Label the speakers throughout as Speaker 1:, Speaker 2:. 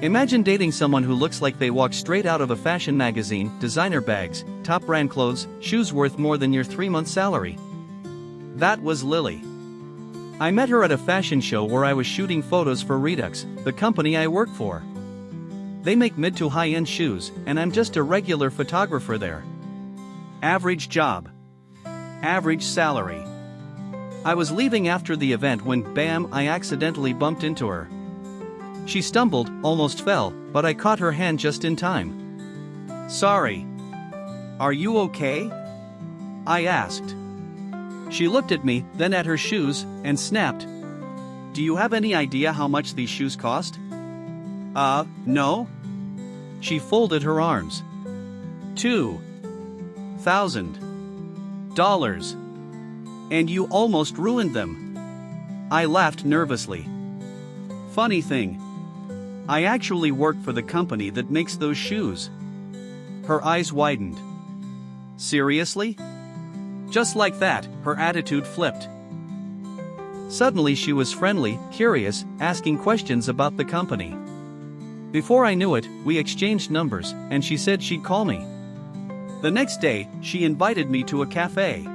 Speaker 1: Imagine dating someone who looks like they walked straight out of a fashion magazine, designer bags, top brand clothes, shoes worth more than your 3-month salary. That was Lily. I met her at a fashion show where I was shooting photos for Redux, the company I work for. They make mid to high-end shoes, and I'm just a regular photographer there. Average job. Average salary. I was leaving after the event when, bam, I accidentally bumped into her. She stumbled, almost fell, but I caught her hand just in time. "Sorry. Are you okay?" I asked. She looked at me, then at her shoes, and snapped. "Do you have any idea how much these shoes cost?" No." She folded her arms. $2,000. And you almost ruined them." I laughed nervously. "Funny thing. I actually work for the company that makes those shoes." Her eyes widened. "Seriously?" Just like that, her attitude flipped. Suddenly she was friendly, curious, asking questions about the company. Before I knew it, we exchanged numbers, and she said she'd call me. The next day, she invited me to a cafe.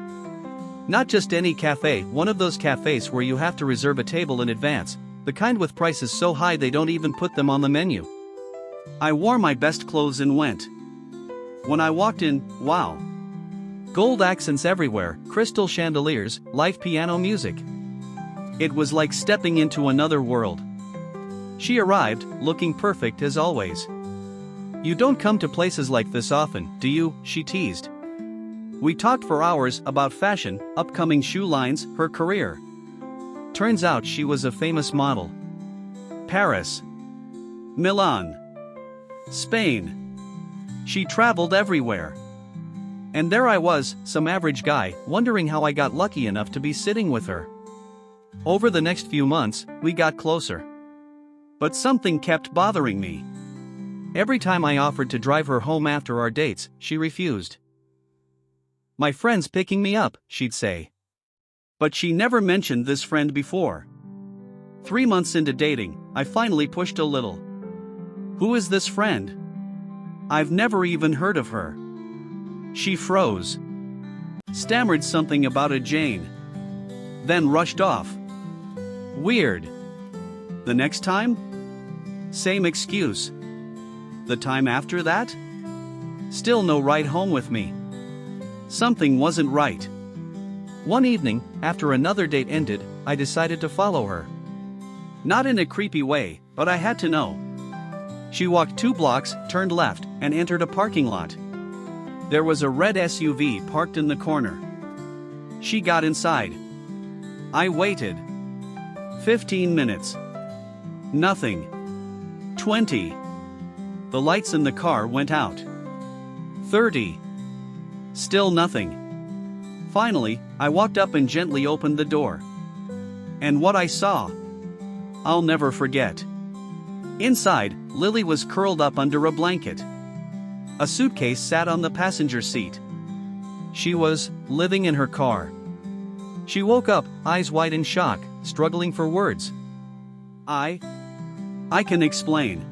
Speaker 1: Not just any cafe, one of those cafes where you have to reserve a table in advance, the kind with prices so high they don't even put them on the menu. I wore my best clothes and went. When I walked in, wow. Gold accents everywhere, crystal chandeliers, live piano music. It was like stepping into another world. She arrived, looking perfect as always. "You don't come to places like this often, do you?" she teased. We talked for hours about fashion, upcoming shoe lines, her career. Turns out she was a famous model. Paris, Milan, Spain. She traveled everywhere. And there I was, some average guy, wondering how I got lucky enough to be sitting with her. Over the next few months, we got closer. But something kept bothering me. Every time I offered to drive her home after our dates, she refused. "My friend's picking me up," she'd say. But she never mentioned this friend before. 3 months into dating, I finally pushed a little. "Who is this friend? I've never even heard of her." She froze. Stammered something about a Jane. Then rushed off. Weird. The next time? Same excuse. The time after that? Still no ride home with me. Something wasn't right. One evening, after another date ended, I decided to follow her. Not in a creepy way, but I had to know. She walked 2 blocks, turned left, and entered a parking lot. There was a red SUV parked in the corner. She got inside. I waited. 15 minutes. Nothing. 20. The lights in the car went out. 30. Still nothing. Finally, I walked up and gently opened the door. And what I saw, I'll never forget. Inside, Lily was curled up under a blanket. A suitcase sat on the passenger seat. She was living in her car. She woke up, eyes wide in shock, struggling for words. I can explain.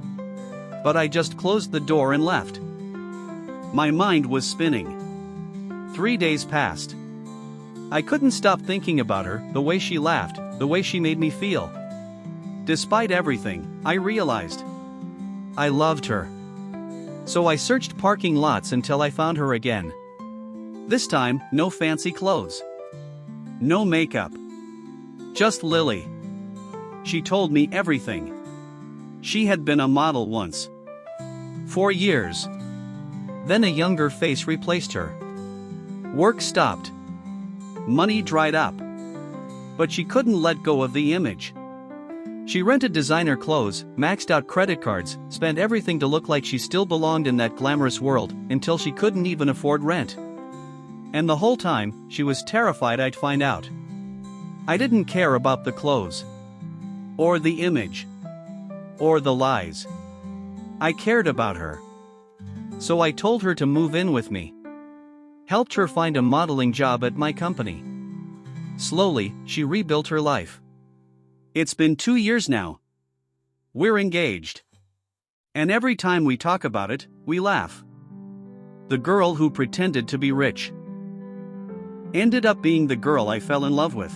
Speaker 1: But I just closed the door and left. My mind was spinning. 3 days passed. I couldn't stop thinking about her, the way she laughed, the way she made me feel. Despite everything, I realized I loved her. So I searched parking lots until I found her again. This time, no fancy clothes. No makeup. Just Lily. She told me everything. She had been a model once. 4 years. Then a younger face replaced her. Work stopped. Money dried up. But she couldn't let go of the image. She rented designer clothes, maxed out credit cards, spent everything to look like she still belonged in that glamorous world, until she couldn't even afford rent. And the whole time, she was terrified I'd find out. I didn't care about the clothes. Or the image. Or the lies. I cared about her. So I told her to move in with me. Helped her find a modeling job at my company. Slowly, she rebuilt her life. It's been 2 years now. We're engaged. And every time we talk about it, we laugh. The girl who pretended to be rich ended up being the girl I fell in love with.